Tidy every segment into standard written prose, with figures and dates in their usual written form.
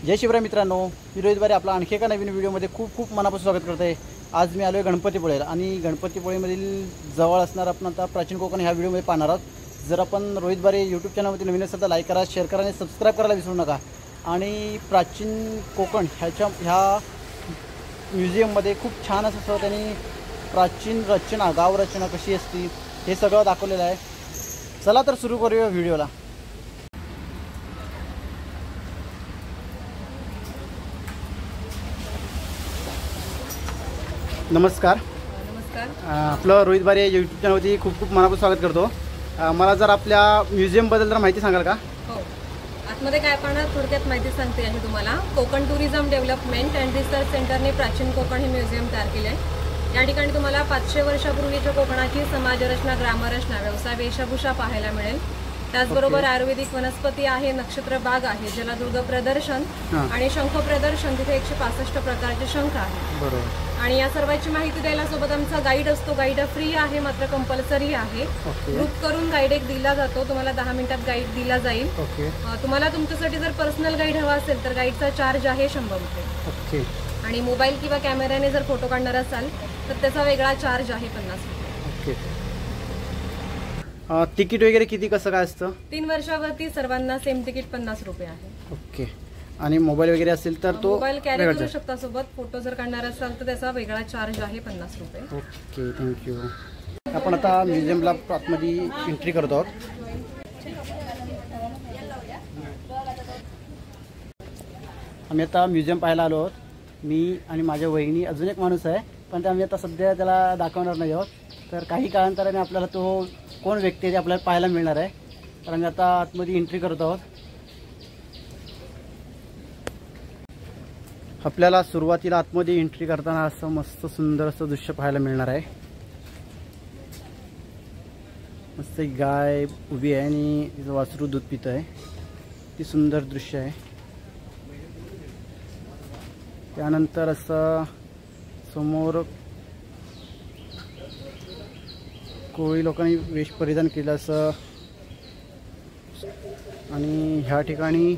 जय शिवराय मित्रांनो, मी रोहित बारे आपला आणखी एका नवीन व्हिडिओमध्ये खूप खूप मनापासून स्वागत करत आहे। आज मी आलो आहे गणपतीपुळेला आणि गणपतीपुळेमधील जवळ असणार आपण आता प्राचीन कोकण ह्या व्हिडिओमध्ये पाहणार आहोत। जर आपण रोहित बारे यूट्यूब चॅनलवरती नवीन असेल तर लाईक करा, शेअर करा आणि सबस्क्राईब करायला विसरू नका। आणि प्राचीन कोकण ह्या म्युझियममध्ये खूप छान असं त्यांनी प्राचीन रचना, गाव रचना कशी असती हे सगळं दाखवलेलं आहे। चला तर सुरू करूया व्हिडिओला। नमस्कार। आपलं रोहित बारे यूट्यूब चॅनलवरती खूप खूप मनापासून स्वागत करतो। मला जर आपल्या म्युझियमबद्दल जरा माहिती सांगाल का? हो, आतमध्ये काय पाहणार थोडक्यात माहिती सांगते आहे तुम्हाला। Konkan tourism development and research सेंटरने प्राचीन कोकण हे म्युझियम तयार केले आहे। या ठिकाणी तुम्हाला 500 वर्षापूर्वीच्या कोकणाची समाजरचना, ग्रामरचना, व्यवसाय, वेशभूषा पाहायला मिळेल। त्याचबरोबर आयुर्वेदिक वनस्पती आहे, नक्षत्र बाग आहे, जलदुर्ग प्रदर्शन आणि शंख प्रदर्शन, तिथे 165 प्रकारचे शंख आहेत। बरोबर। आणि या सर्वांची माहिती द्यायला सोबत आमचा गाईड असतो। गाईड फ्री आहे, मात्र कंपल्सरी आहे। ग्रुप करून गाईड एक दिला जातो, तुम्हाला 10 मिनिटात गाईड दिला जाईल। तुम्हाला तुमच्यासाठी जर पर्सनल गाईड हवा असेल तर गाईडचा चार्ज आहे 100 रुपये। आणि मोबाईल किंवा कॅमेऱ्याने जर फोटो काढणार असाल तर त्याचा वेगळा चार्ज आहे 50 रुपये। तिकीट वगैरे किती कसं काय असतं? 3 वर्षावरती सर्वांना सेम तिकीट 50 रुपये आहे। ओके। आणि मोबाईल वगैरे असेल तर तो मोबाईल कॅरी करू शकता सोबत। फोटो जर काढणार असाल तर त्याचा वेगळा चार्ज आहे 50 रुपये। Okay, thank you. आपण आता म्युझियमला आतमध्ये एंट्री करतो आहोत। आम्ही आता म्युझियम पाहायला आलो आहोत। मी आणि माझ्या वहिनी, अजून एक माणूस आहे पण ते आम्ही आता सध्या त्याला दाखवणार नाही आहोत। तर काही कालांतराने आपल्याला तो कोण व्यक्ती आहे ते आपल्याला पाहायला मिळणार आहे। तर आम्ही आता आतमध्ये एंट्री करत आहोत। आपल्याला सुरुवातीला आतमध्ये एंट्री करताना असं मस्त सुंदर असं दृश्य पाहायला मिळणार आहे। मस्त एक गाय उभी आहे आणि तिचं वासरू दूध पित आहे। ती सुंदर दृश्य आहे। त्यानंतर असं समोर कोळी लोकांनी वेश परिधान केलं असं, आणि ह्या ठिकाणी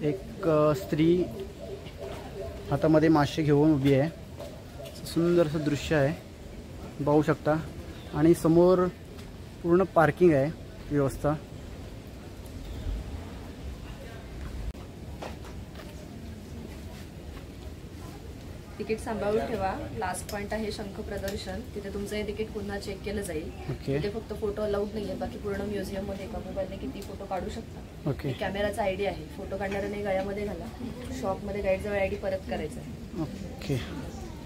एक स्त्री हातामध्ये मासे घेऊन उभी आहे। सुंदर असं दृश्य आहे, पाहू शकता। आणि समोर पूर्ण पार्किंग आहे व्यवस्था। तिकीट सांभाळून ठेवा। लास्ट पॉइंट आहे शंख प्रदर्शन, तिथे तुमचं हे तिकीट पुन्हा चेक केलं जाईल। तिथे फक्त फोटो अलाउड नाहीये, बाकी पूर्ण म्युझियम मध्ये एका मोबाईलने किती फोटो काढू शकता। कॅमेराचा आयडी आहे, फोटो काढणाऱ्याने गळ्यामध्ये घाला। शॉप मध्ये गाईड जवळ आयडी परत करायचा आहे।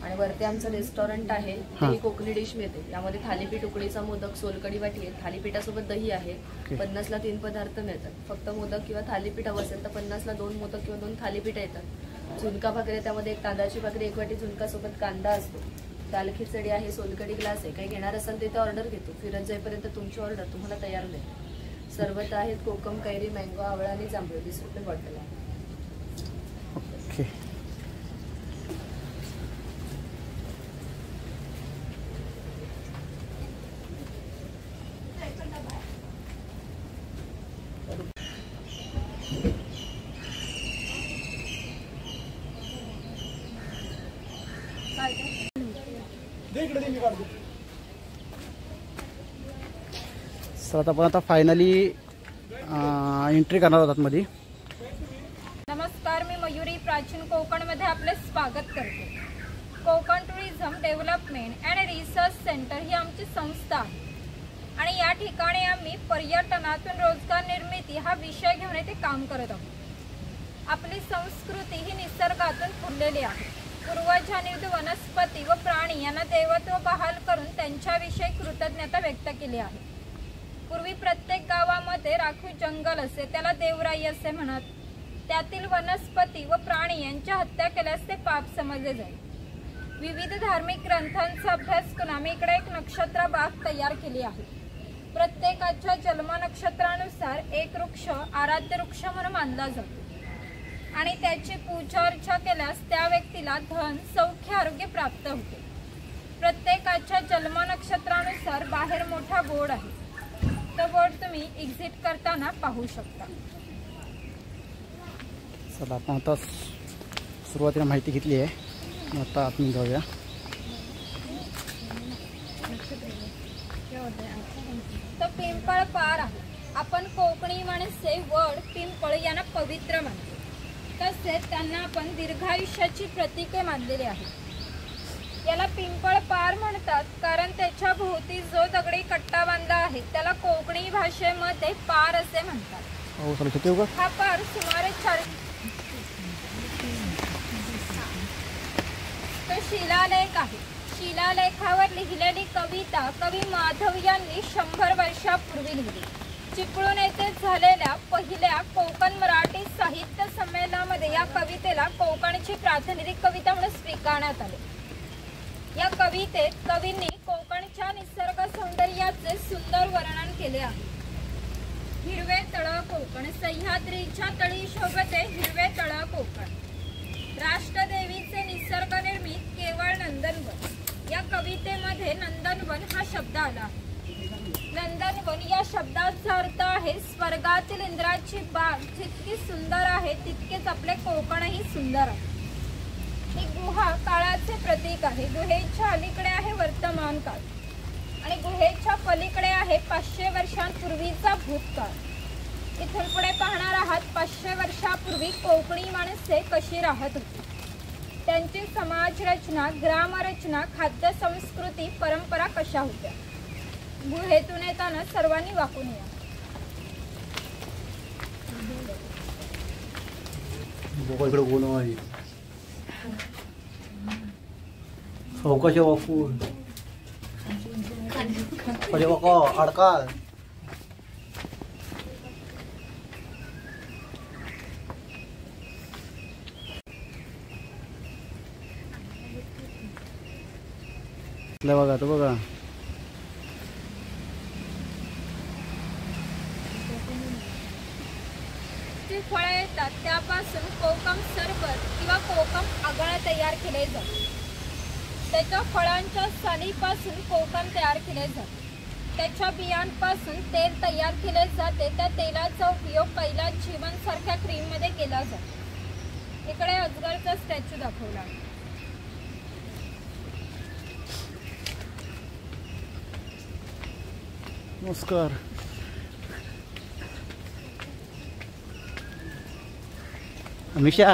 आणि वरती आमचं रेस्टॉरंट आहे, ही कोकणी डिश मिळते। यामध्ये थालीपीठ, उकडीचा मोदक, सोलकडी वाटी आहे। थालीपीठासोबत दही आहे। 50ला 3 पदार्थ मिळतात। फक्त मोदक किंवा थालीपीठ हवं असेल तर 50ला 2 मोदक किंवा 2 थालीपीठ येतात। झुणका भाकरी, त्यामध्ये 1 तांदळाची भाकरी, 1 वाटी झुणका सोबत कांदा असतो। दाल खिचडी आहे, सोलकडी ग्लास आहे। काही घेणार असाल तर ते ऑर्डर घेतो। फिरत जाईपर्यंत तुमची ऑर्डर तुम्हाला तयार मिळेल। सरबत आहेत, कोकम, कैरी, मँगो, आवळा आणि जांभूळ, 20 रुपये बॉटल आहे। ओके। सर आपण आता फायनली एंट्री करणार आहोत आतमध्ये। नमस्कार, मी मयुरी प्राचीन कोकणमध्ये आपले स्वागत करते। Konkan tourism development and research centre ही आमची संस्था आहे आणि या ठिकाणी आम्ही पर्यटनातून रोजगार निर्मिती हा विषय घेऊन इथे काम करत आहोत। आपली संस्कृती ही निसर्गातून फुललेली आहे। पूर्वजांनी वनस्पती व प्राणी यांना देवत्व बहाल करून त्यांच्याविषयी कृतज्ञता व्यक्त केली आहे। पूर्वी प्रत्येक गावामध्ये राखीव जंगल असे, त्याला देवराई असे म्हणत। त्यातील वनस्पती व प्राणी यांच्या हत्या केल्यास ते पाप समजले जाईल। विविध धार्मिक ग्रंथांचा अभ्यास करून आम्ही इकडे एक नक्षत्र बाग तयार केली आहे। प्रत्येकाच्या जन्म नक्षत्रानुसार एक वृक्ष आराध्य वृक्ष म्हणून मानला जातो आणि त्याची पूजा अर्चा केल्यास त्या व्यक्तीला धन, सौख्य, आरोग्य प्राप्त होते। प्रत्येकाच्या जन्म नक्षत्रानुसार बाहेर मोठा बोर्ड आहे, तो बोर्ड तुम्ही एक्झिट करताना पाहू शकता। चला आपण आता सुरुवातीला माहिती घेतली आहे, आता आपण जाऊया. तर पिंपळ पार आहे. आपण कोकणी माणसे वड पिंपळ यांना पवित्र मानतो. तसेच त्यांना आपण दीर्घायुष्याची प्रतीके मानलेली आहेत. याला पिंपळ पार म्हणतात कारण त्याच्या भोवती जो दगडी कट्टा बांधला आहे त्याला कोकणी भाषेमध्ये पार असे म्हणतात. हा पार सुमारे 4 तो शिलालेख आहे. शिलालेखावर लिहिलेली कविता कवी माधव यांनी 100 वर्षापूर्वी लिहिली. चिपळूण येथे झालेल्या पहिल्या कोकण मराठी साहित्य संमेलनामध्ये या कवितेला कोकणची प्रातिनिधिक कविता म्हणून स्वीकारण्यात आले. या कवितेत कवींनी कोकणच्या निसर्ग सौंदर्याचे सुंदर वर्णन केले आहे. हिरवे तळ कोकण, सह्याद्रीच्या तळी शोभते हिरवे तळ कोकण, राष्ट्रदेवीचे निसर्ग निर्मित केवळ नंदनवन. या कवितेमध्ये नंदनवन हा शब्द आला. नंदनवन या शब्दाचा अर्थ आहे स्वर्गातील इंद्राची बाग जितकी सुंदर आहे तितकेच आपले कोकणही सुंदर आहे. ही गुहा काळाचे प्रतीक आहे. गुहेच्या अलीकडे आहे वर्तमान काळ आणि गुहेच्या पलीकडे आहे 500 वर्षांपूर्वीचा भूतकाळ. इथून पुढे पाहणार आहात 500 वर्षापूर्वी कोकणी माणसे कशी राहत होती, त्यांची समाज रचना, ग्रामरचना, खाद्य संस्कृती, परंपरा कशा होत्या. गुहेतून येताना सर्वांनी वाकून या. चौकाचे वाकून अडकाल बघा. तो बघा फळे येतात त्यापासून कोकम सरबत किंवा कोकम आगळ तयार केले जाते. त्याच्या फळांच्या सालीपासून कोकम तयार केले जाते. त्याच्या बियांपासून तेल तयार केले जाते. त्या तेलाचा उपयोग कैलास जीवन सारख्या क्रीम मध्ये केला जातो. इकडे अजगरचा स्टॅच्यू दाखवला. नमस्कार. अमिषा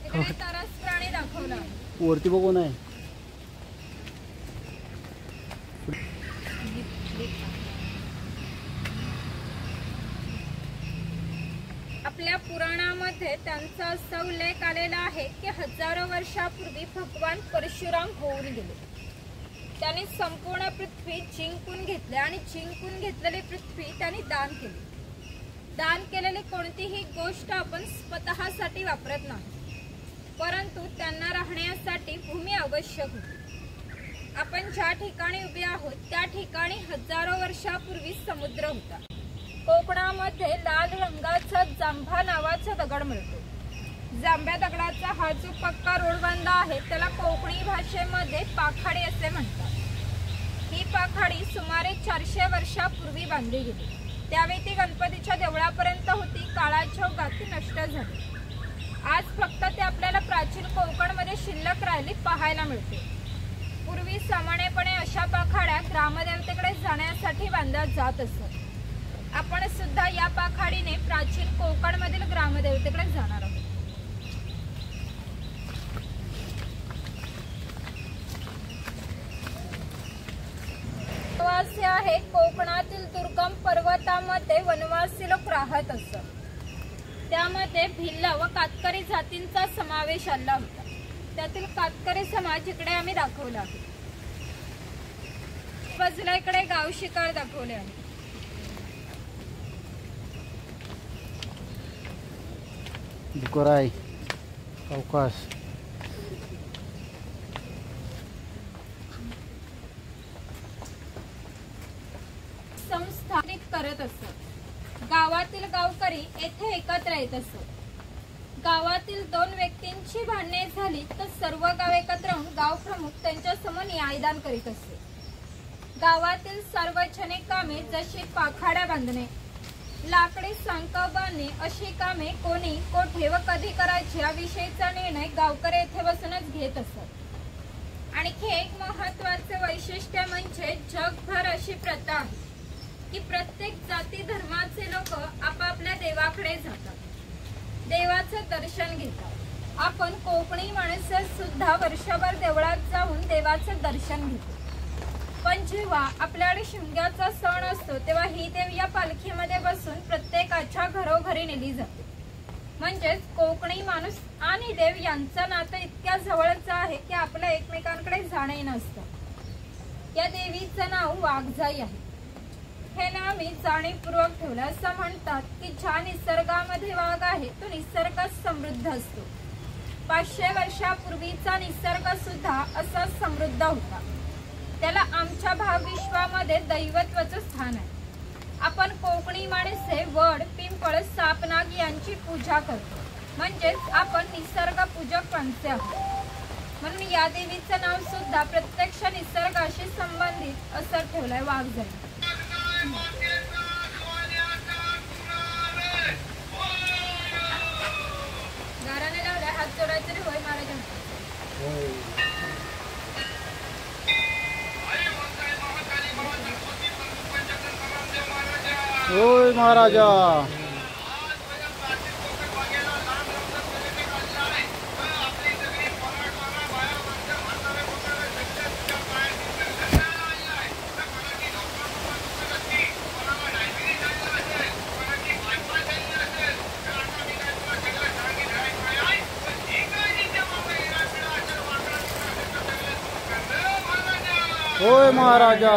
इकडे तरस प्राणी दाखवला. वरती बघून आहे. आपल्या पुराणामध्ये त्यांचा असा उल्लेख आलेला आहे की हजारो वर्षापूर्वी भगवान परशुराम होऊन गेले. त्यांनी संपूर्ण पृथ्वी जिंकून घेतली आणि जिंकून घेतलेली पृथ्वी त्यांनी दान केली. दान केलेली कोणतीही गोष्ट आपण स्वतःसाठी वापरत नाही, परंतु त्यांना राहण्यासाठी भूमी आवश्यक होती. आपण ज्या ठिकाणी उभे आहोत त्या ठिकाणी हजारो वर्षापूर्वी समुद्र होता. कोकणामध्ये लाल रंगाचा जांभा नावाचा दगड मिळतो. जांभ्या दगडाचा हा जो पक्का रोड बांधला आहे त्याला कोकणी भाषेमध्ये पाखाडी असे म्हणतात. ही पाखाडी सुमारे 400 वर्षापूर्वी बांधली गेली. त्यावेळी ती गणपतीच्या देवळापर्यंत होती. काळाच्या ओघात ती नष्ट झाली. आज फक्त ते आपल्याला प्राचीन कोकणमध्ये शिल्लक राहिली पाहायला मिळते. पूर्वी सामान्यपणे अशा पाखाड्या ग्रामदेवतेकडे जाण्यासाठी बांधल्या जात असत. आपण सुद्धा या पाखाडीने प्राचीन कोकणमधील ग्रामदेवतेकडे जाणार आहोत. वनवासी आहे. कोकणातील दुर्गम पर्वतामध्ये वनवासी लोक राहत असत. त्यामध्ये भिल्ल व कातकरी जातींचा समावेश आला होता. त्यातील कातकरी समाज इकडे आम्ही दाखवला आहे. बाजूला इकडे गाव शिकार दाखवले आहे. दुकोराई अवकाश संस्थापित करत असत. गावातील गावकरी येथे एकत्र येत असत. गावातील 2 व्यक्तींची भांडणे झाली तर सर्व गाव एकत्र येऊन गाव प्रमुख त्यांच्या समोर न्यायदान करीत असते. गावातील सार्वजनिक कामे जशी पाखाड्या बांधणे, लाकडी संकल्पने अशी कामे कोणी कोठे व कधी करायची याविषयीचा निर्णय गावकरी येथे बसूनच घेत असत। आणखी एक महत्त्वाचे वैशिष्ट्य म्हणजे जगभर अशी प्रथा आहे की प्रत्येक जाती धर्माचे लोक आपापल्या देवाकडे जातात, देवाचं दर्शन घेतात। आपण कोकणी माणसे सुद्धा वर्षभर देवळात जाऊन देवाचं दर्शन घेतो, पण जेव्हा आपल्याकडे शिमग्याचा सण असतो तेव्हा ही देव या पालखीमध्ये बसून प्रत्येकाच्या घरोघरी नेली जाते। म्हणजेच कोकणी माणूस आणि देव यांचं नातं इतक्या जवळचं आहे की आपल्या एकमेकांकडे जाणे नसतं। या देवीचं नाव वाघजाई आहे। हे नाव मी जाणीवपूर्वक ठेवलं। असं म्हणतात की ज्या निसर्गामध्ये वाघ आहे तो निसर्ग समृद्ध असतो। 500 वर्षापूर्वीचा निसर्ग सुद्धा असा समृद्ध होता। त्याला आमच्या भावविश्वामध्ये दैवत्वाचं स्थान आहे। आपण कोकणी माणसे वड, पिंपळ, साप, नाग यांची पूजा करतो, म्हणजेच आपण निसर्ग पूजक माणसे आहोत। म्हणून या देवीचं नाव सुद्धा प्रत्यक्ष निसर्गाशी संबंधित असं ठेवलंय वाघजाई। गाराने लावलाय हात जोडायचे रे होय महाराजांना। होय महाराजा। होय महाराजा।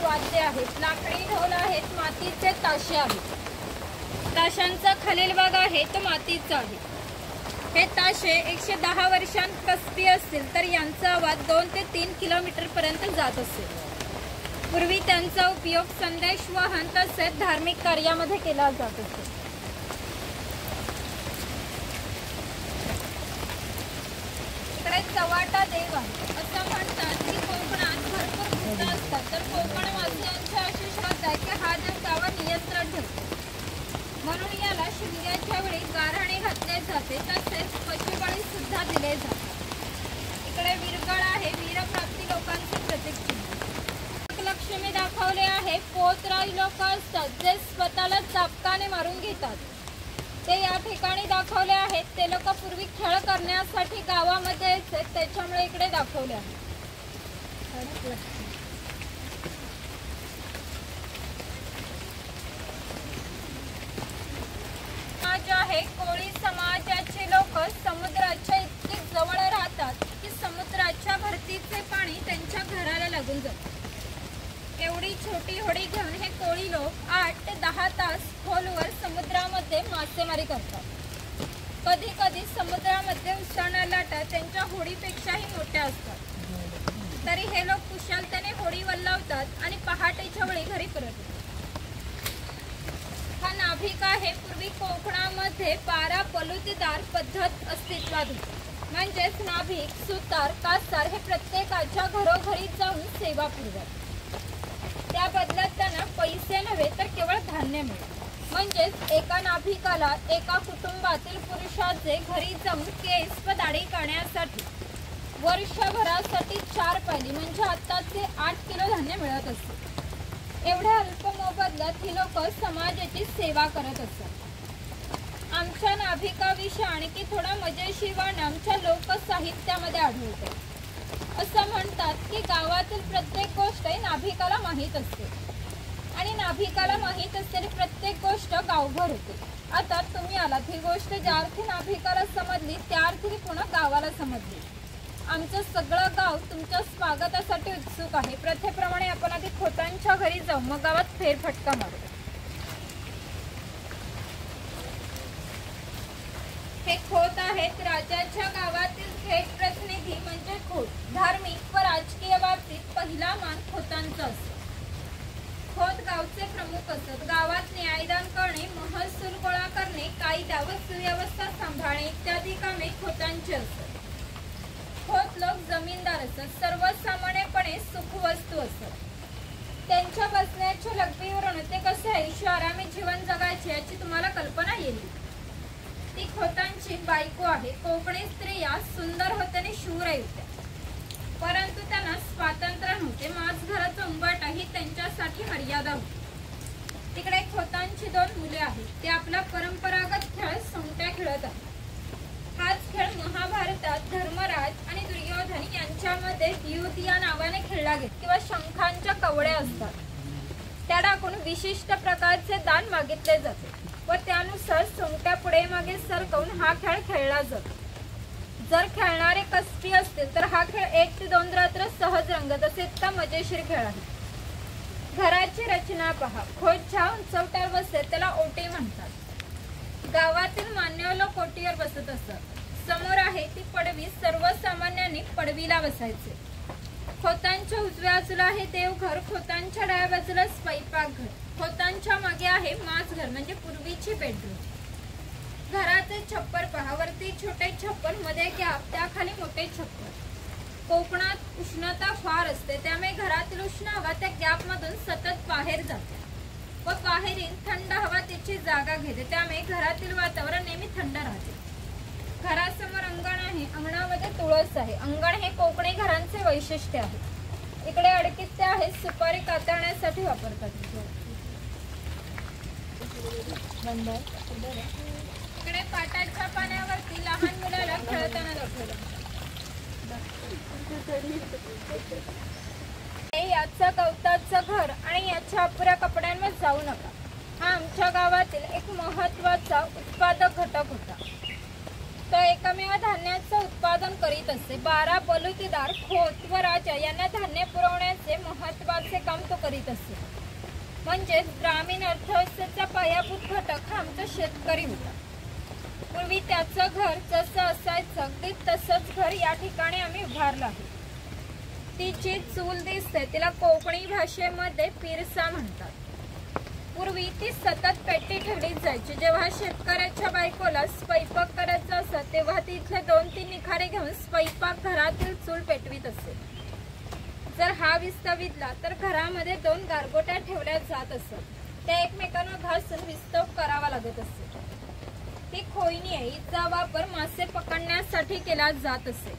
वाद्य आहेत, लाकडी ढोल आहेत, मातीचे ताशे आहेत। ताशांचा खालील भाग आहे तो मातीचा आहे। हे ताशे 110 वर्षांत कसबी असतील तर यांचा आवाज 2 ते 3 किलोमीटर पर्यंत जात असेल। पूर्वी त्यांचा उपयोग संदेश वहन तसेच धार्मिक कार्यामध्ये केला जात असे। इकडे चव्हाटा देव आहे। असं म्हणतात की कोकणात भरपूर भूत असतात, तर कोकणवासियांची अशी श्रद्धा आहे की हा देव गावात नियंत्रण ठेवतो, म्हणून याला शिमग्याच्या वेळी गाऱ्हाणे घातले जाते, तसेच पशुबळी सुद्धा दिले जातात। इकडे वीरगळ आहे, वीरप्राप्ती लोकांचे प्रतीक। लक्ष्मी दाखवले आहे। पोतराई लोक असतात जे स्वतःला चापकाने मारून घेतात, ते या ठिकाणी दाखवले आहेत। ते लोक पूर्वी खेळ करण्यासाठी गावामध्ये यायचे, त्याच्यामुळे इकडे दाखवले आहे। समाज आहे। कोळी समाजाचे लोक समुद्राच्या इतके जवळ राहतात की समुद्राच्या भरतीचे पाणी त्यांच्या घराला लागून जाते। एवढी छोटी होडी घेऊन हे कोळी लोक 8 ते 10 तास खोलवर समुद्रामध्ये मासेमारी करतात। कधी कधी समुद्रामध्ये उसळणाऱ्या लाटा त्यांच्या होडीपेक्षाही मोठ्या असतात, तरी हे लोक कुशलतेने होडी वल्लावतात आणि पहाटेच्या वेळी घरी परत येतात। हा नाभिक आहे। पूर्वी कोकणामध्ये 12 पलुतेदार पद्धत अस्तित्वात होती, म्हणजेच नाभिक, सुतार, कासार हे प्रत्येकाच्या घरोघरी जाऊन सेवा पुरवत। त्या बदल्यात त्यांना पैसे नव्हे तर केवळ धान्य मिळत। म्हणजेच एका नाभिकाला एका कुटुंबातील पुरुषाचे घरी जाऊन केस व दाढी करण्यासाठी वर्षभरासाठी 4 पायली म्हणजे आताचे 8 किलो धान्य मिळत असते। एवढ्या अल्प मोबदल्यात ही लोक समाजाची सेवा करत असतात। आमच्या नाभिकाविषयी आणखी थोडा मजेशीर वर्ण आमच्या लोकसाहित्यामध्ये आढळते। असं म्हणतात की गावातील प्रत्येक गोष्ट नाभिकाला माहीत असते आणि नाभिकाला माहीत असलेली प्रत्येक गोष्ट गावभर होते। आता तुम्ही आलात, ही गोष्ट ज्या अर्थी नाभिकाला समजली त्या अर्थी पुन्हा गावाला समजली। आमचं सगळं गाव तुमच्या स्वागतासाठी उत्सुक आहे। प्रथेप्रमाणे आपण आधी खोतांच्या घरी जाऊ, मग गावात फेरफटका मारू। हे खोत आहेत। राजाच्या गावातील थेट प्रतिनिधी म्हणजे खोत। धार्मिक व मान खोतांचा असतो. खोत गावचे प्रमुख असत. गावात न्यायदान करणे, महसूल गोळा करणे, कायदा व सुव्यवस्था सांभाळणे इत्यादी कामे खोतांची असत. खोत लोक जमीनदार असत. सर्वसामान्यपणे सुखवस्तू असत. त्यांच्या बसण्याच्या लग्बीवरून ते कसे ऐषारामी जीवन जगायचे याची तुम्हाला कल्पना येईल. ती खोतांची बायको आहे. कोकणी स्त्रिया सुंदर होत्या आणि शूरही होत्या, परंतु त्यांना स्वातंत्र्य नव्हते. माझ घराचा उंबाटा ही त्यांच्यासाठी मर्यादा होती. तिकडे खोतांची 2 मुले आहेत. ते आपला परंपरागत खेळ सोंगट्या खेळत आहेत. हाच खेळ महाभारतात धर्मराज आणि दुर्योधन यांच्यामध्ये युद्ध या नावाने खेळला गेला. किंवा शंखांच्या कवड्या असतात, त्या टाकून विशिष्ट प्रकारचे दान मागितले जाते व त्यानुसार सोंगट्या पुढे मागे सरकवून हा खेळ खेळला जातो. जर खेळणारे कष्टी असतील तर हा खेळ 1 ते 2 रात्र सहज रंगत असे. इतका मजेशीर खेळ आहे. घराची रचना पहा. खोत ज्या उंचवट्यावर बसते त्याला ओटी म्हणतात. गावातील मान्य लोक ओटीवर बसत असत. समोर आहे ती पडवी. सर्वसामान्यांनी पडवीला बसायचे. खोतांच्या उजव्या बाजूला आहे देवघर. खोतांच्या डाव्या बाजूला स्वयंपाकघर. खोतांच्या मागे आहे माजघर म्हणजे पूर्वीची बेडरूम. घराचे छप्पर पहा. वरती छोटे छप्पर, मध्ये गॅप, त्याखाली मोठे छप्पर. कोकणात उष्णता फार असते, त्यामुळे घरातील उष्ण हवा त्या गॅप मधून सतत बाहेर जाते व बाहेरील थंड हवा तिची जागा घेते, त्यामुळे घरातील वातावरण नेहमी थंड राहते. घरासमोर अंगण आहे. अंगणामध्ये तुळस आहे. अंगण हे कोकणी घरांचे वैशिष्ट्य आहे. इकडे अडकित्ते आहे. सुपारी कातरण्यासाठी वापरतात. इकडे पाटाच्या पाण्यावरती लहान मुलाला खेळताना दाखवलं. याचं गवताचं घर आणि याच्या अपुऱ्या कपड्यांवर जाऊ नका. हा आमच्या गावातील एक महत्वाचा उत्पादक घटक होता. तो एकमेव धान्याचं उत्पादन करीत असे. 12 बलुतेदार, खोत व राजा यांना धान्य पुरवण्याचे महत्वाचे काम तो करीत असे. म्हणजेच ग्रामीण अर्थव्यवस्थेचा पायाभूत घटक हा आमचा शेतकरी होता. पूर्वी त्याचं घर जसं असायचं अगदी तसंच घर या ठिकाणी आम्ही उभारलं आहे. ती जी चूल दिसते तिला कोकणी भाषेमध्ये पिरसा म्हणतात. पूर्वी ती सतत पेटी ठेवली जायची. जेव्हा शेतकऱ्याच्या बायकोला स्वयंपाक करायचा असत तेव्हा ती इथले 2-3 निखारे घेऊन स्वयंपाक घरातील चूल पेटवीत असे. जर हा विस्तवितला तर घरामध्ये 2 गारगोट्या ठेवल्या जात असत. त्या एकमेकांना घासून विस्तव करावा लागत असे. ही खोईनी आहे. हिचा वापर मासे पकडण्यासाठी केला जात असे.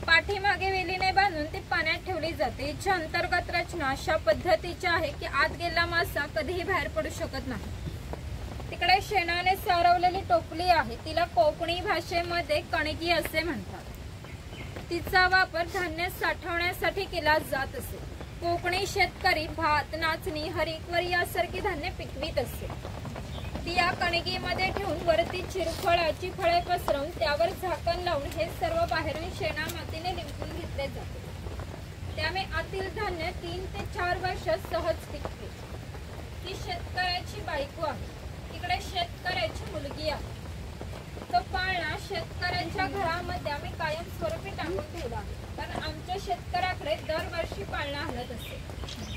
पाठीमागे वेलीने बांधून ती पाण्यात ठेवली जाते. हिच्या अंतर्गत रचना अशा पद्धतीची आहे की आत गेला मासा कधीही बाहेर पडू शकत नाही. तिकडे शेणाने सारवलेली टोपली आहे. तिला कोकणी भाषेमध्ये कणगी असे म्हणतात. तिचा वापर धान्य साठवण्यासाठी केला जात असे. कोकणी शेतकरी भात, नाचणी, हरिकवरी यासारखी धान्य पिकवीत असे. ती या कणगीमध्ये ठेवून वरती चिरफळाची फळे पसरवून त्यावर झाकण लावून हे सर्व बाहेरून शेणा मातीने लिंपून घेतले जाते. त्यामुळे आतील धान्य 3 ते 4 वर्ष सहज टिकते. ही शेतकऱ्याची बायको आहे. तिकडे शेतकऱ्याची मुलगी आहे. तो पाळणा शेतकऱ्याच्या घरामध्ये आम्ही कायमस्वरूपी टाकून ठेवला आहे. कारण आमच्या शेतकऱ्याकडे दरवर्षी पाळणा हलत असते.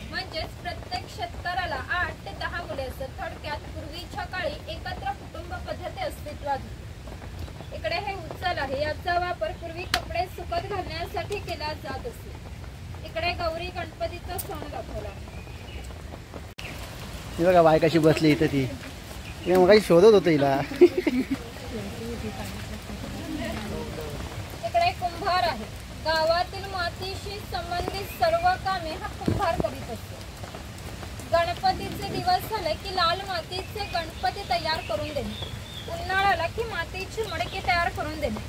म्हणजेच प्रत्येक शेतकऱ्याला 8 ते 10 मुले असतात. थोडक्यात पूर्वीच्या काळी एकत्र कुटुंब पद्धती अस्तित्वात होती. इकडे हे उचल आहे. याचा वापर पूर्वी कपडे सुकत घालण्यासाठी केला जात असे. इकडे गौरी गणपतीचा सण दाखवला. ही बघा बाय कशी बसली इथं. ती मग काही शोधत होतं हिला. इकडे कुंभार आहे. गावातील मातीशी संबंधित सर्व कामे हा कुंभार करीत असतो. गणपतीचे दिवस झाले की लाल मातीचे गणपती तयार करून देणे. उन्हाळ्याला की मातीची मडकी तयार करून देणे.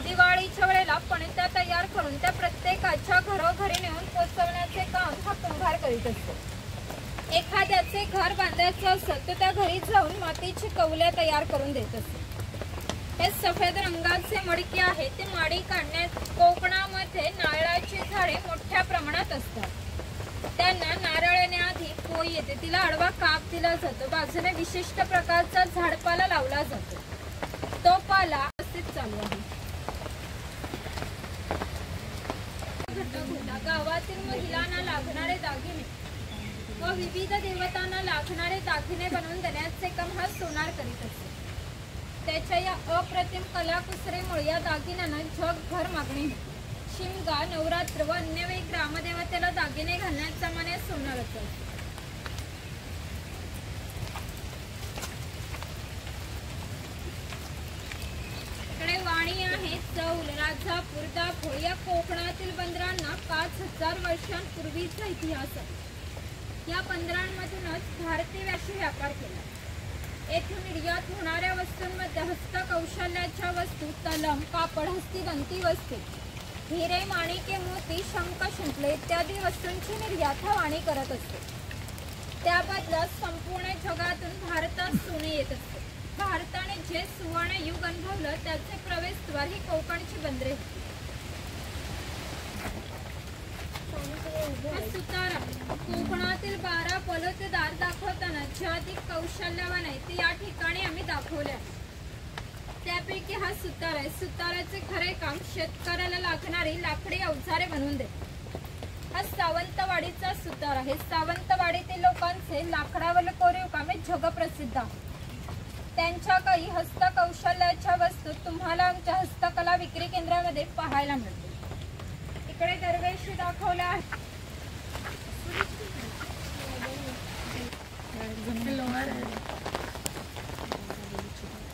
दिवाळीच्या वेळेला पणत्या तयार करून त्या प्रत्येकाच्या घरोघरी नेऊन पोचवण्याचे काम हा कुंभार करीत असतो. एखाद्याचे घर बांधायचं असत तर त्या घरी जाऊन मातीची कौल्या तयार करून देत असते. हे सफेद रंगाचे मडके आहे. ते माडी काढण्यात कोकणामध्ये नारळाची झाडे मोठ्या प्रमाणात असतात. त्यांना नारळ येण्याआधी पोई येते. तिला आडवा काप दिला जातो. बाजूने विशिष्ट प्रकारचा झाडपाला लावला जातो. तो पाला असेच चालू आहे. नाटक होता. गावातील महिलांना लागणारे दागिने व विविध देवतांना लागणारे दागिने बनवून देण्याचे काम हा सोनार करीत असतो. त्याच्या या अप्रतिम कलाकुसरीमुळे या दागिन्यांना जगभर मागणी होती. शिमगा, नवरात्र व अन्य वेळी ग्रामदेवतेला दागिने घालण्याचा मान या सोनाराचा असतो. इकडे वाणी आहे चौल, राजापूर, दाभोळ या कोकणातील बंदरांना 5000 वर्षांपूर्वीचा इतिहास आहे. या बंदरांमधूनच भारतीयांशी व्यापार केला. येथून निर्यात होणाऱ्या वस्तूंमध्ये हस्तकौशल्याच्या वस्तू, तलम, कापड, हस्तिदंती वस्तू, हिरे, माणिके, मोती, शंख, शिंपले इत्यादी वस्तूंची निर्यात हा वाणी करत असते. त्या बदल्यात संपूर्ण जगातून भारतात सोने येत असते. भारताने जे सुवर्ण युग अनुभवलं त्याचे प्रवेशद्वार ही कोकणची बंदरे होती. सुतारा कोकणातील 12 पलोतेदार दाखवताना जे अधिक कौशल्यवान आहे ते या ठिकाणी आम्ही दाखवले आहे. त्यापैकी हा सुतार आहे. सुताराचे खरे काम शेतकऱ्याला लागणारी लाकडी अवजारे बनवून देते. हा सावंतवाडीचा सुतार आहे. सावंतवाडीतील लोकांचे लाकडावर कोरीव कामे जगप्रसिद्ध आहे. त्यांच्या काही हस्तकौशल्याच्या वस्तू तुम्हाला आमच्या हस्तकला विक्री केंद्रामध्ये पाहायला मिळतील. इकडे दरवेळी दाखवला आहे.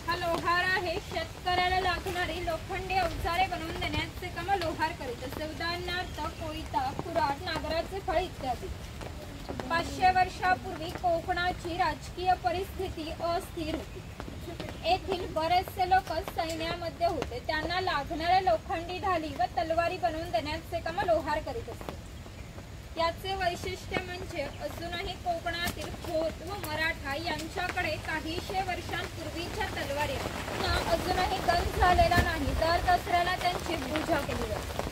हा लोहार आहे. शेतकऱ्याला लागणारी लोखंडी अवजारे बनवून देण्याचे काम लोहार करीत असते. उदाहरणार्थ कोयता, कुऱ्हाड, नागराचे फळ इत्यादी. 500 वर्षापूर्वी कोकणाची राजकीय परिस्थिती अस्थिर होती. येथील बरेचसे लोक सैन्यामध्ये होते. त्यांना लागणाऱ्या लोखंडी ढाली व तलवारी बनवून देण्याचे काम लोहार करीत असते. याचे वैशिष्ट्य म्हणजे अजूनही कोकणातील खोत व मराठा यांच्याकडे काहीशे वर्षांपूर्वीच्या तलवारी आहेत. अजूनही गंज झालेला नाही. दर दसऱ्याला त्यांची पूजा केली जाते.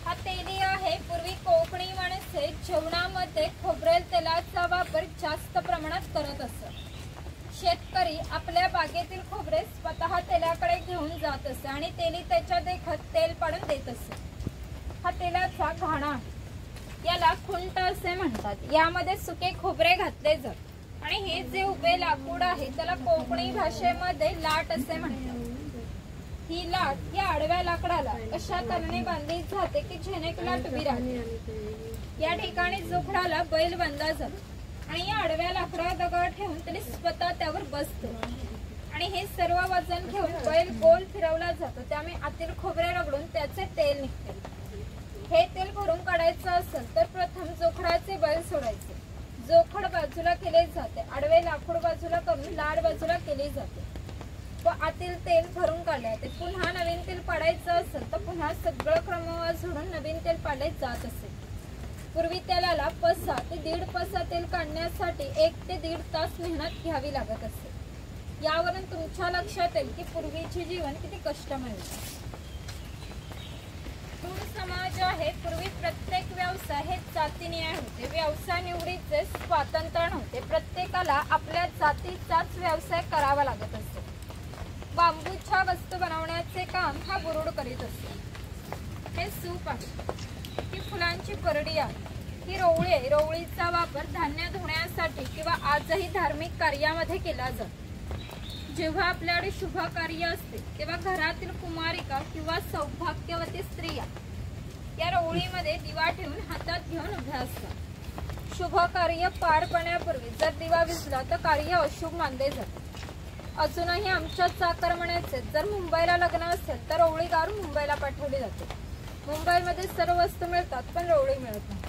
हा तेली आहे. पूर्वी कोकणी माणसे जेवणामध्ये खोबरेल तेलाचा वापर जास्त प्रमाणात करत असत. शेतकरी आपल्या बागेतील खोबरे स्वतः तेलाकडे घेऊन जात असे आणि तेली त्याच्या देखत तेल पाडून देत असे. हा तेलाचा घाणा आहे. याला खुंट असे म्हणतात. यामध्ये सुके खोबरे घातले जात आणि हे जे उभे लाकूड आहे त्याला कोकणी भाषेमध्ये लाट असे म्हणतात. ही लाट या आडव्या लाकडाला अशा तऱ्हेने बांधली जाते की जेणेकरून लाट उभी राहते. या ठिकाणी जोखडाला बैल बांधला जातो आणि या आडव्या लाकडावर दगड ठेवून त्याने स्वतः त्यावर बसतो आणि हे सर्व वजन घेऊन बैल गोल फिरवला जातो. त्यामुळे आतील खोबरे रगडून त्याचे तेल निघते. हे तेल भरून काढायचं असेल तर प्रथम जोखडाचे बैल सोडायचे. जोखड बाजूला केले जाते. आडवे लाकूड बाजूला करून लाड बाजूला केली जाते व आतील तेल भरून काढले जाते. पुन्हा नवीन तेल पाडायचं असेल तर पुन्हा सगळं क्रमवार सोडून नवीन तेल पाडले जात असे. पूर्वी तेलाला पसा ते 1.5 पसा तेल काढण्यासाठी 1 ते 1.5 तास मेहनत घ्यावी लागत असे. यावरून तुमच्या लक्षात येईल की पूर्वीचे जीवन किती कष्टमय होते. कुळ समाज आहे. पूर्वी प्रत्येक व्यवसाय हे जातीनिहाय होते. व्यवसाय निवडीचे स्वातंत्र्य नव्हते. प्रत्येकाला आपल्या जातीचाच व्यवसाय करावा लागत असे. बांबूच्या वस्तू बनवण्याचे काम हा बुरुड करीत असतो. हे सूप आहे. ही फुलांची परडी आहे. ही रोवळी आहे. रोवळीचा वापर धान्य धुण्यासाठी किंवा आजही धार्मिक कार्यामध्ये केला जातो. जेव्हा आपल्याकडे शुभ कार्य असते तेव्हा घरातील कुमारिका किंवा सौभाग्यवती स्त्रिया या रोवळीमध्ये दिवा ठेवून हातात घेऊन उभ्या असतात. शुभ कार्य पार पडण्यापूर्वी जर दिवा विझला तर कार्य अशुभ मानले जाते. अजूनही आमच्या चाकरमान्याचे जर मुंबईला लग्न असेल तर रोवळी गारून मुंबईला पाठवली जाते. मुंबईमध्ये सर्व वस्तू मिळतात पण रोवळी मिळत नाही.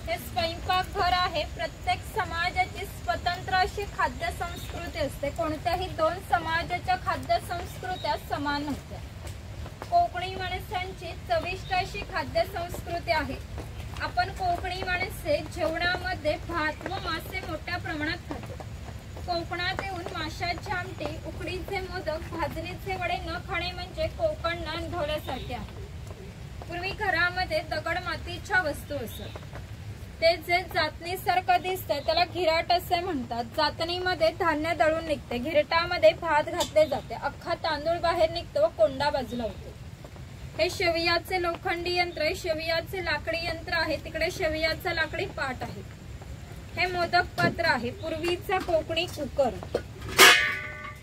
हे स्वयंपाकघर आहे. प्रत्येक समाजाची स्वतंत्र अशी खाद्य संस्कृती असते. कोणत्याही 2 समाजाच्या खाद्य संस्कृत्या समान नसतात. कोकणी माणसांची चविष्ट अशी खाद्य संस्कृती आहे. आपण कोकणी माणसे जेवणामध्ये भात व मासे मोठ्या प्रमाणात खातो. कोकणात येऊन माशाची आमटी, उकडीचे मोदक, भाजणीचे वडे न खाणे म्हणजे कोकण न अनुभवल्यासारखे आहे. पूर्वी घरामध्ये दगड मातीच्या वस्तू असत. ते जे जातनीसारखं दिसतंय त्याला घिराट असे म्हणतात. जातनीमध्ये धान्य दळून निघते, घिरटामध्ये भात घातले जाते, अख्खा तांदूळ बाहेर निघतो व कोंडा बाजूला होतो. हे शेवियाचे लोखंडी यंत्र आहे, शेवियाचे लाकडी यंत्र आहे, तिकडे शेवियाचा लाकडी पाट आहे. हे मोदक पात्र आहे, पूर्वीचा कोकणी कुकर.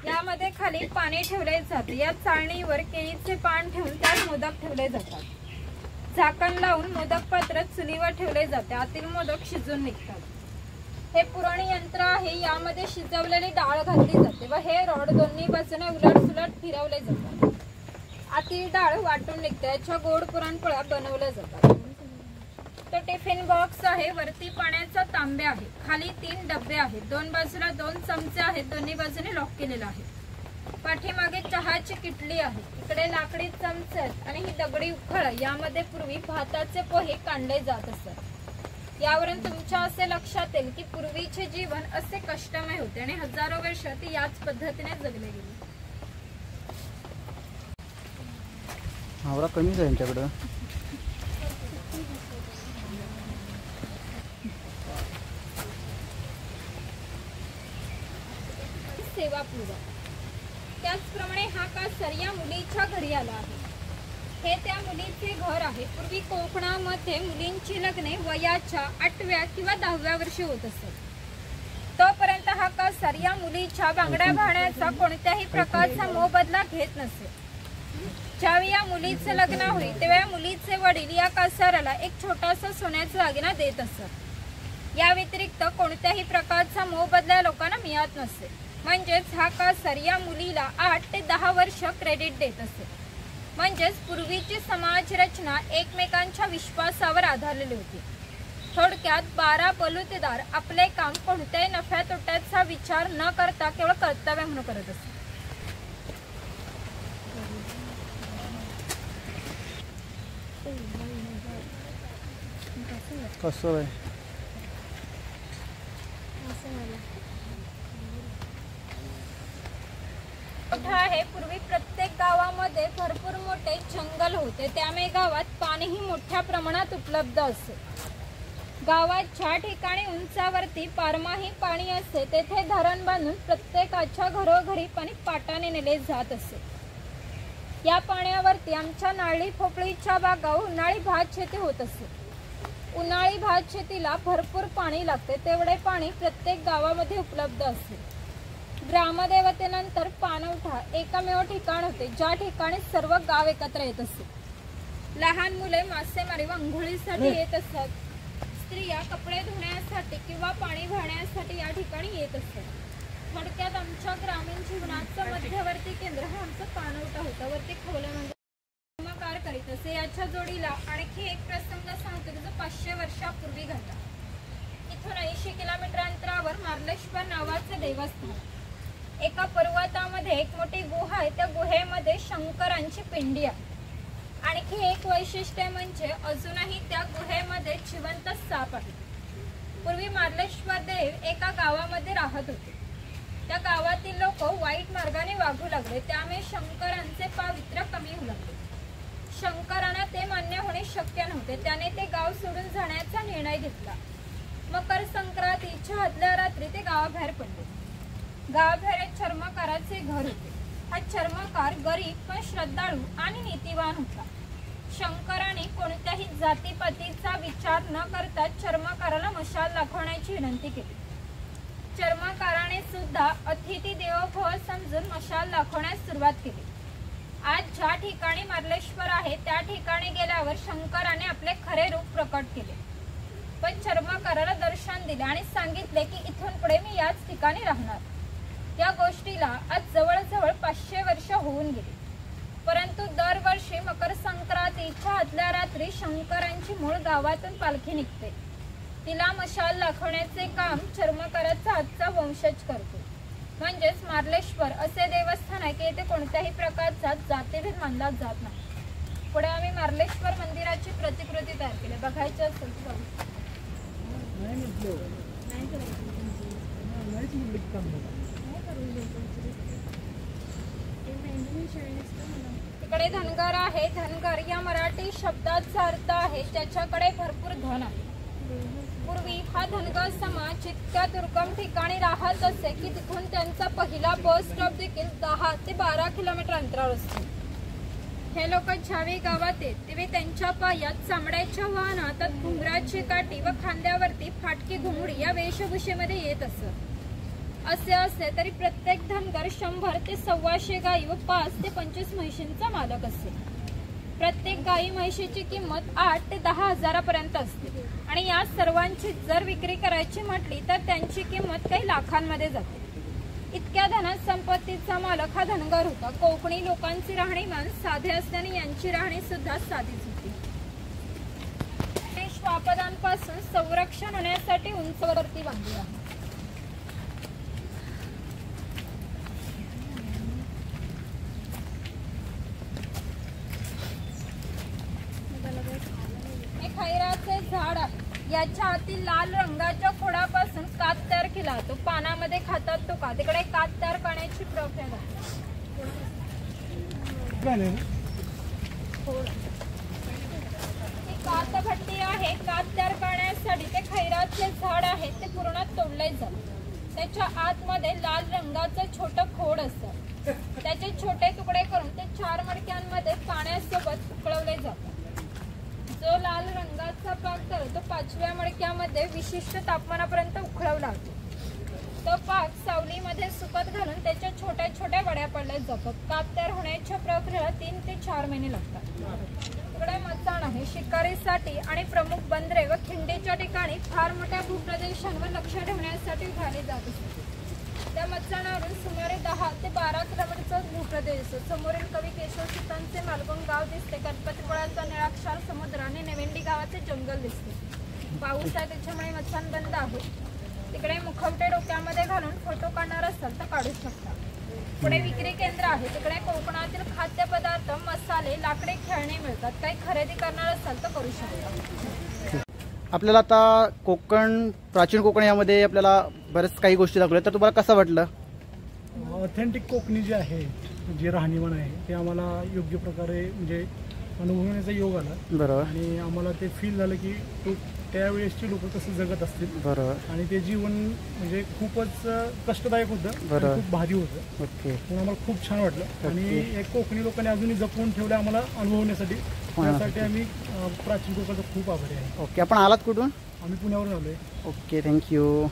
यामध्ये खाली पाणी ठेवले जाते. या चाळणीवर केळीचे पान ठेवून त्यात मोदक ठेवले जातात. झाकण लावून मोदक पात्र चुलीवर ठेवले जाते, आतील मोदक शिजून निघतात. हे पुराणी यंत्र आहे, यामध्ये शिजवलेली डाळ घातली जाते व हे रॉड दोन्ही बाजूने उलट सुलट फिरवले जातात. आतील डाळ वाटून निघते. याच्या गोड पुरणपोळ्या बनवल्या जातात. तो टिफिन बॉक्स आहे, वरती पाण्याचा तांबे आहे, खाली 3 डबे आहेत, 2 बाजूला 2 चमचे आहेत, दोन्ही बाजूने लॉक केलेला आहे. पाठीमागे चहाची किटली आहे, इकडे लाकडी चमचे आहेत आणि ही दगडी उखळ. यामध्ये पूर्वी भाताचे पोहे काढले जात असत. यावरून तुमच्या असे लक्षात येईल की पूर्वीचे जीवन असे कष्टमय होते आणि हजारो वर्ष ती याच पद्धतीने जगले गेली. आवरा कमीच आहे यांच्याकडं. सेवापूर्वक. त्याचप्रमाणे हा कासर या मुलीच्या घरी आला आहे. हे त्या मुलीचे घर आहे. पूर्वी कोकणामध्ये मुलींची लग्ने वयाच्या 8व्या किंवा 10व्या वर्षी होत असत. तोपर्यंत हा कासर या मुलीच्या बांगड्या भाण्याचा कोणत्याही प्रकारचा मोबदला घेत नसे. ज्यावेळी या मुलीचे लग्न होईल तेव्हा मुलीचे वडील या कासाराला एक छोटासा सोन्याचा दागिना देत असत. या व्यतिरिक्त कोणत्याही प्रकारचा मोबदला लोकांना मिळत नसे. म्हणजेच हा कासर या मुलीला 8 ते 10 वर्ष क्रेडिट देत असे. म्हणजेच पूर्वीची समाज रचना एकमेकांच्या विश्वासावर आधारलेली होती. थोडक्यात 12 बलुतेदार आपले काम कोणत्याही नफ्या तोट्याचा विचार न करता केवळ कर्तव्य म्हणून करत असत. कसं आहे आहे. पूर्वी प्रत्येक गावामध्ये भरपूर मोठे जंगल होते, त्यामुळे गावात पाणीही मोठ्या प्रमाणात उपलब्ध असे. गावात ज्या ठिकाणी उंचावरती बारमाही पाणी असते तेथे धरण बांधून प्रत्येकाच्या घरोघरी पाणी पाटाने नेले जात असे. या पाण्यावरती आमच्या नारळी पोफळीच्या बागा उन्हाळी भात शेती होत असे. उन्हाळी भात शेतीला भरपूर पाणी लागते, तेवढे पाणी प्रत्येक गावामध्ये उपलब्ध असे. ग्रामदेवतेनंतर पाणवठा एकमेव ठिकाण होते ज्या ठिकाणी सर्व गाव एकत्र येत असे. लहान मुले मासेमारी व अंघोळीसाठी येत असतात. स्त्रिया कपडे धुण्यासाठी किंवा पाणी भरण्यासाठी या ठिकाणी येत असतात. थोडक्यात आमच्या ग्रामीण जीवनाचं मध्यवर्ती केंद्र हे आमचं पाणवठा होतं. वरती खोल्यामध्ये कर्मकार करीत असे. याच्या जोडीला आणखी एक प्रसंग सांगतो जो 500 वर्षापूर्वी घडला. इथून 80 किलोमीटर अंतरावर मार्लेश्वर नावाचे देवस्थान. एका पर्वतामध्ये एक मोठी गुहा आहे, त्या गुहेमध्ये शंकरांची पिंडी आहे. आणखी एक वैशिष्ट्य म्हणजे अजूनही त्या गुहेमध्ये जिवंत साप आहे. पूर्वी मार्लेश्वर देव एका गावामध्ये राहत होते. त्या गावातील लोक वाईट मार्गाने वागू लागले, त्यामुळे शंकरांचे पावित्र्य कमी होऊ लागले. शंकरांना ते मान्य होणे शक्य नव्हते, त्याने ते गाव सोडून जाण्याचा निर्णय घेतला. मकर संक्रांतीच्या आदल्या रात्री ते गावाबाहेर पडले. गावाबाहेर एक चर्मकाराचे घर होते. हा चर्मकार गरीब पण श्रद्धाळू आणि नीतिवान होता. शंकराने कोणत्याही जातीपातीचा विचार न करता चर्मकाराला मशाल दाखवण्याची विनंती केली. चर्मकाराने सुद्धा अतिथी देवो भव समजून मशाल दाखवण्यास सुरुवात केली. आज ज्या ठिकाणी मार्लेश्वर आहे त्या ठिकाणी गेल्यावर शंकराने आपले खरे रूप प्रकट केले. पण चर्मकाराला दर्शन दिले आणि सांगितले की इथून पुढे मी याच ठिकाणी राहणार. या गोष्टीला आज जवळजवळ 500 वर्ष होऊन गेली. परंतु दरवर्षी मकर संक्रांतीच्या आदल्या रात्री शंकरांची मूळ गावातून पालखी निघते. तिला मशाल दाखवण्याचे काम चर्मकाराचा आजचा वंशज करतो. म्हणजेच मार्लेश्वर असे देवस्थान आहे की येथे कोणत्याही प्रकारचा जातीभेद मानला जात नाही. पुढे आम्ही मार्लेश्वर मंदिराची प्रतिकृती तयार केली. बघायची असेल तर ज्याच्याकडे धनगर आहे, धनगर या मराठी शब्दाचा अर्थ आहे त्याच्याकडे भरपूर धन आहे. पूर्वी हा धनगर समाज इतक्या दुर्गम ठिकाणी राहत असे की तिथून त्यांचा पहिला बस स्टॉप देखील 10 ते 12 किलोमीटर अंतरावर असतो. हे लोक ज्यावेळी गावात येत तेव्हा त्यांच्या पायात चामड्याच्या वाहनात घुंगराची काठी व खांद्यावरती फाटकी घुंगडी या वेशभूषेमध्ये येत असत. असे असले तरी प्रत्येक धनगर 100 ते 125 गायी व 5 ते 25 म्हशींचा मालक असे. प्रत्येक गायी म्हशीची किंमत 8 ते 10 हजारापर्यंत असते आणि या सर्वांची जर विक्री करायची म्हटली तर त्यांची किंमत काही लाखांमध्ये जाते. इतक्या धनात संपत्तीचा मालक हा धनगर होता. कोकणी लोकांची राहणीमान साधे असल्याने यांची राहणी सुद्धा साधीच होती. श्वापदांपासून संरक्षण होण्यासाठी उंचवरती बांधली आहे. खैराचे झाड आहे. याच्या आतील लाल रंगाच्या खोडापासून कात तयार केला जातो. पानामध्ये खातात तो कात. तिकडे कात तयार करण्याची प्रक्रिया आहे. कात भट्टी आहे. कात तयार करण्यासाठी ते खैराचे झाड आहे ते पूर्ण तोडले जाते. त्याच्या आतमध्ये लाल रंगाचं छोटं खोड असतं. त्याचे छोटे तुकडे करून ते 4 मडक्यांमध्ये पाण्यासोबत उकळवले जातात. जो लाल रंगाचा पाक तर तो 5व्या मडक्यामध्ये विशिष्ट तापमानापर्यंत उकळवला जातो. तो पाक सावलीमध्ये सुकत घालून त्याच्या छोट्या छोट्या वड्या पडल्या जातात. कात तयार होण्याच्या प्रक्रियेला 3 ते 4 महिने लागतात. इकडे मचाण आहे. शिकारीसाठी आणि प्रमुख बंदरे व खिंडीच्या ठिकाणी फार मोठ्या भूप्रदेशांवर लक्ष ठेवण्यासाठी उभारली जात असते. त्या मचाणावरून सुमारे 10 ते 12 किलोमीटरचा भूप्रदेश असतो. समोरील कवी केशवसुतांचे मालवण गाव दिसते. गणपतीपुळ्याचा निळाक्षर समुद्र आणि नेवेंडी गावाचे जंगल दिसते. पाऊस आहे त्याच्यामुळे मचाण बंद आहे. तिकडे मुखवटे डोक्यामध्ये घालून फोटो काढणार असाल तर काढू शकता. पुढे विक्री केंद्र आहे. तिकडे कोकणातील खाद्यपदार्थ, मसाले, लाकडी खेळणी मिळतात. काही खरेदी करणार असाल तर करू शकता. आपल्याला आता कोकण, प्राचीन कोकण यामध्ये आपल्याला बरेच काही गोष्टी दाखवल्या, तर तुम्हाला कसं वाटलं? ऑथेंटिक कोकणी जे आहे, जे राहणीमान आहे ते आम्हाला योग्य प्रकारे म्हणजे अनुभवण्याचा योग आला. बरोबर. आणि आम्हाला ते फील झालं की त्यावेळेसची लोक कसं जगत असतील. बरोबर. आणि ते जीवन म्हणजे खूपच कष्टदायक होतं, खूप भारी होतं. ओके. म्हणून आम्हाला खूप छान वाटलं. आणि एक कोकणी लोकांनी अजूनही जपून ठेवलं आम्हाला अनुभवण्यासाठी. त्यासाठी आम्ही प्राचीन कोकणाचा खूप आभारी आहे. ओके. आपण आलात कुठून? आम्ही पुण्यावरून आलोय. Okay, thank you.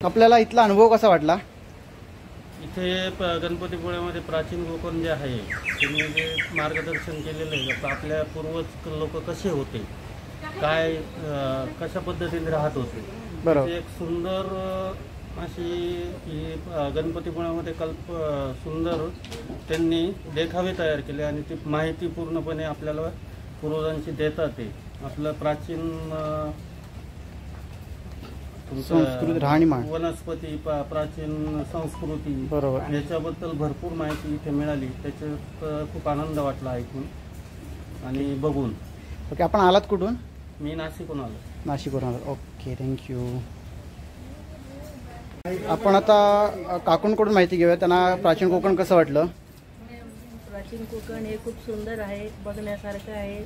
आपल्याला इथला अनुभव कसा वाटला? इथे गणपतीपुळ्यामध्ये प्राचीन कोकण जे आहे त्यांनी जे मार्गदर्शन केलेलं आहे, आपल्या पूर्वज लोक कसे होते, काय कशा पद्धतीने राहत होते. बरोबर. एक सुंदर अशी गणपतीपुळ्यामध्ये सुंदर त्यांनी देखावे तयार केले आणि ती माहिती पूर्णपणे आपल्याला पूर्वजांची देतात. ते आपलं प्राचीन संस्कृती, राहणीमान, वनस्पती, प्राचीन संस्कृती, बरोबर, याच्याबद्दल भरपूर माहिती इथे मिळाली. त्याच्यात खूप आनंद वाटला ऐकून आणि बघून. ओके. आपण आलात कुठून? मी नाशिकहून आलो. नाशिकवरून आलात. Okay, thank you. आपण आता काकूंकडून माहिती घेऊया. त्यांना प्राचीन कोकण कसं वाटलं? प्राचीन कोकण हे खूप सुंदर आहे, बघण्यासारखं आहे.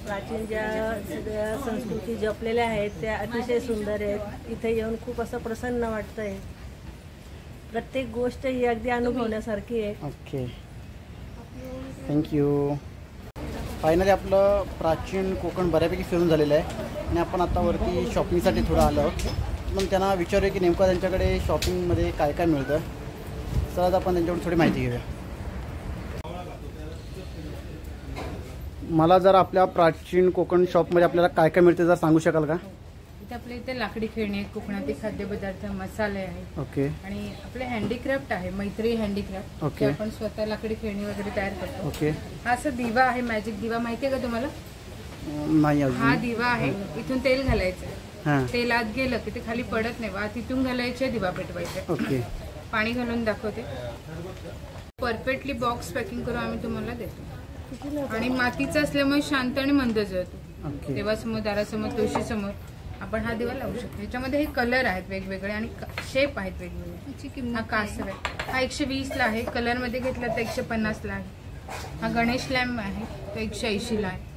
प्राचीन ज्या सगळ्या संस्कृती जपलेल्या आहेत त्या अतिशय सुंदर आहेत. इथे येऊन खूप असं प्रसन्न वाटतंय. प्रत्येक गोष्ट ही अगदी अनुभवण्यासारखी आहे. Okay, thank you. फायनली आपलं प्राचीन कोकण बऱ्यापैकी फिरून झालेलं आहे आणि आपण आता वरती शॉपिंगसाठी थोडं आलो. मग त्यांना विचारूया की नेमकं त्यांच्याकडे शॉपिंगमध्ये काय काय मिळतं. सहज आपण त्यांच्याकडून थोडी माहिती घेऊया. मला जर आपल्या प्राचीन कोकण शॉपमध्ये आपल्याला काय काय मिळते जर सांगू शकाल का? इथे आपल्या इथे लाकडी खेळणी आहेत, कोकणातील खाद्यपदार्थ, मसाले आहेत. ओके. आणि आपले हँडीक्राफ्ट आहे, मैत्री हँडीक्राफ्ट. ओके. आपण स्वतः लाकडी खेळणी वगैरे तयार करतो. ओके. हा असा दिवा आहे, मॅजिक दिवा. माहिती आहे का तुम्हाला? नाही हा अजून. दिवा आहे. इथून तेल घालायचं. हां. तेल आत गेलं की ते खाली पडत नाही. वा तिथून घालायचे, दिवा पेटवायचे. ओके. पाणी घालून दाखवते. परफेक्टली बॉक्स पॅकिंग करून आम्ही तुम्हाला देतो. आणि मातीचा असल्यामुळे शांत आणि मंद जळतो. ओके. देवासमोर, दारासमोर, तुळशीसमोर आपण हा दिवा लावू शकतो. ह्याच्यामध्ये हे कलर आहेत वेगवेगळे आणि शेप आहेत वेगवेगळे. याची किंमत हा कासव आहे, हा 120ला आहे. कलरमध्ये घेतला तर 150ला आहे. हा गणेश लॅम्प आहे, तो 180ला आहे.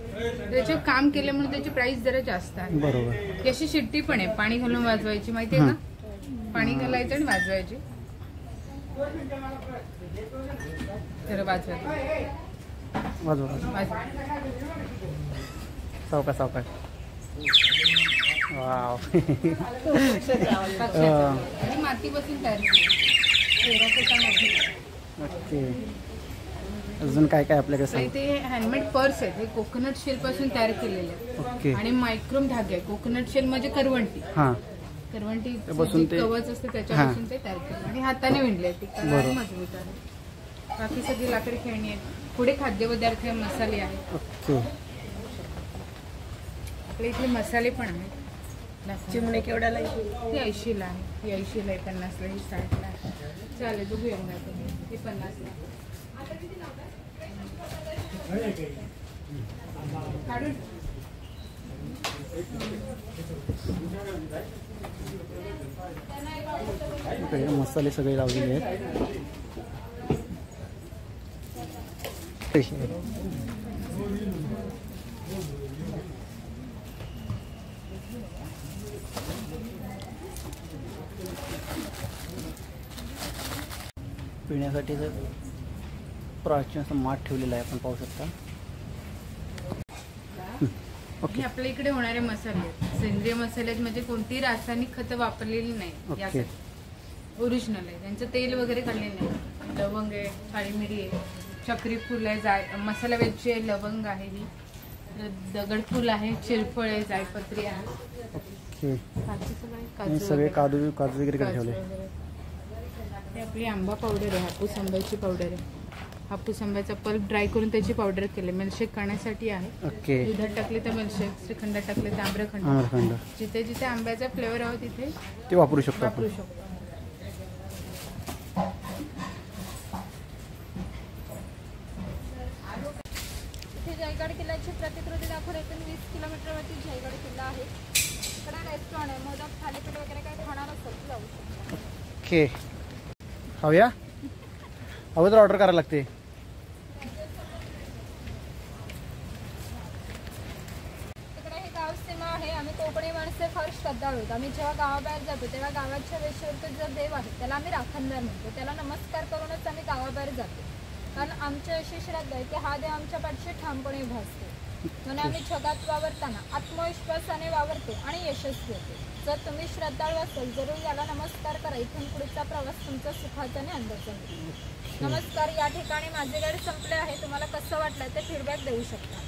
त्याचे काम केले म्हणून त्याची प्राइस जरा जास्त आहे. बरोबर. अशी शिट्टी पण आहे, पाणी घालून वाजवायची, माहितीये का? पाणी घालायचं आणि वाजवायची. तर वाजवा. सावकाश. वाव. आणि मातीपासून तयार केली. ओके. अजून काय काय आपल्याकडे सांग. ते हँडमेड पर्स आहेत, हे कोकोनट शेल पासून तयार केलेले आहेत. ओके. आणि मायक्रोम धागे आहे. कोकोनट शेल म्हणजे करवंटी. करवंटी कवच असते त्याच्यापासून ते तयार केले आणि हाताने विणले. ती मजबूत आहे. बाकी सगळी लाकडी खेळणी आहेत. पुढे खाद्यपदार्थ मसाले आहेत. ओके. आपल्या इथले मसाले पण आहेत. चिमणे केवढ्याला ती 80ला आहे, ही 80ला आहे, 50ला, ही 60ला आहे. चालेल बघूया मग आपण. ही 50ला. मसाले सगळे लावलेले आहेत. पिण्यासाठी प्राचीन असं माठ ठेवलेला आहे, आपण पाहू शकता. हे आपल्या इकडे होणारे मसाले आहेत. सेंद्रिय मसाले आहेत, म्हणजे कोणती रासायनिक खतं वापरलेली नाही. यासाठी ओरिजिनल आहे. त्यांचं तेल वगैरे काढलेलं नाही. लवंग आहे, काळी मिरी आहे, चक्री फुल आहे, मसाला वेलची आहे, लवंग आहे, ही दगडफूल आहे, चिरफळ आहे, जायपत्री आहे. सगळे काजू वगैरे ठेवले. हे आपली आंबा पावडर आहे, हापूस आंब्याची पावडर आहे. हापूस आंब्याचा पल्प ड्राय करून त्याची पावडर केली, मिल्कशेक करण्यासाठी आहे. ओके. दुधात टाकले तर मिल्कशेक, श्रीखंडात टाकले तर आम्रखंड. जिथे जिथे आंब्याचा फ्लेवर हवा तिथे ते वापरू शकतो. इथे जयगड किल्ल्याची प्रतिकृती दाखवली. इथून 20 किलोमीटरवरती जयगड किल्ला आहे. इकडे रेस्टॉरंट आहे, मोदक थालीपीठ वगैरे काय खाणार असेल तर जाऊ शकतो. ओके. हवं तर ऑर्डर करायला लागते. तिकडे हे गाव सीमा आहे. आम्ही कोकणी माणसे फार श्रद्धाळू आहोत. आम्ही जेव्हा गावाबाहेर जातो तेव्हा गावाच्या वेशीवरती जो देव आहे त्याला आम्ही राखणदार म्हणतो. त्याला नमस्कार करूनच आम्ही गावाबाहेर जातो, कारण आमची अशी श्रद्धा आहे की हा देव आमच्या पाठीशी ठामपणे उभा असतो. म्हणून आम्ही जगात वावरताना आत्मविश्वासाने वावरतो आणि यशस्वी होतो. जर तुम्ही श्रद्धाळू असेल जरूर याला नमस्कार करा. इथून पुढचा प्रवास तुमचा सुखाचा आणि आनंदाचा होईल. नमस्कार. या ठिकाणी माझे गाईड संपले आहे. तुम्हाला कसं वाटलं ते फीडबॅक देऊ शकता.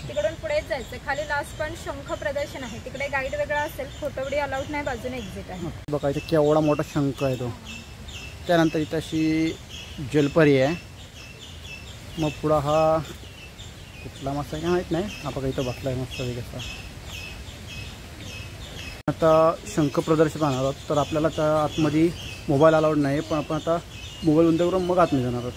तिकडून पुढे जायचं. खाली लास्ट पण शंख प्रदर्शन आहे, तिकडे गाईड वेगळा असेल. फोटोवडी अलाउड नाही, बाजूने एक्झिट आहे. बघा इथे केवढा मोठा शंख आहे तो. त्यानंतर इथं अशी जलपरी आहे. मग पुढं हा कुठला मासा आहे माहीत नाही. हा बघा इथं बसला आहे मस्त वेगळा. आता शंख प्रदर्शन पाहणार आहोत, तर आपल्याला त्या आतमध्ये मोबाईल अलाउड नाही, पण आपण आता मोबाईल बंद करून मग आतमध्ये जाणार आहोत.